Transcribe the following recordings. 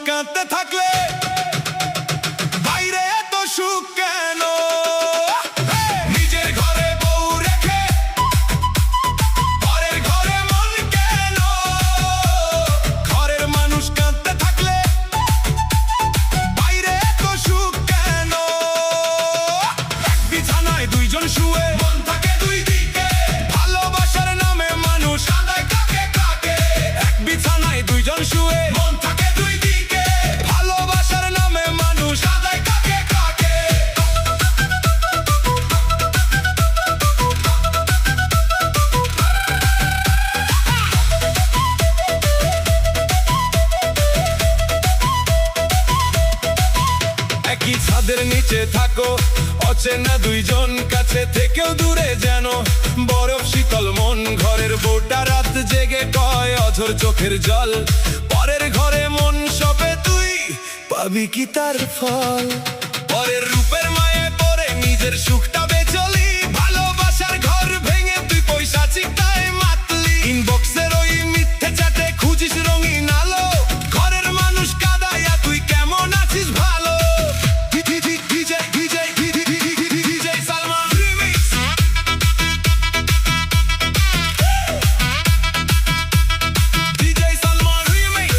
কাঁদতে থাকলে বাইরে এত সুখ কেন? নিজের ঘরে বউ রেখে পরের ঘরে মন কেন? ঘরের মানুষ কাঁদতে থাকলে বাইরে এত সুখ কেন? এক বিছানায় দুইজন শুয়ে মন থাকে দুই দিকে, ভালোবাসার নামে মানুষ কাঁদায় কাকে কাকে। এক বিছানায় দুইজন শুয়ে মন থাকে দুই দিকে, ভালোবাসার নামে মানুষ কাঁদায় কাকে কাকে। একই ছাদের নিচে থাকো অচেনা দুইজন, কাছে থেকেও দূরে যেন বরফ শীতল মন। ঘরের বউটা রাত জেগে কয় অঝোর চোখের জল, পরের ঘরে মন সবে তুই পাবি কি তার ফল? পরের রূপের মায়ে পরে নিজের সুখটা বেচলি, ভালোবাসার ঘর ভেঙে তুই পয়সা চিন্তায় মাতলি। ইনবক্সের ওই মিথ্যে চ্যাটে খুঁজিস রঙিন আলো, ঘরের মানুষ কাঁদাইয়া তুই কেমন আছিস ভালো? DJ Salman remix। DJ Salman remix।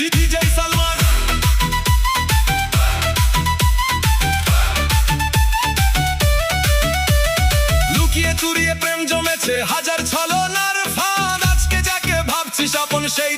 DJ Salman. লুকিয়ে চুরিয়ে প্রেম জমেছে হাজার ছলনার ফাঁদ, আজকে যাকে ভাবছিস আপন সেই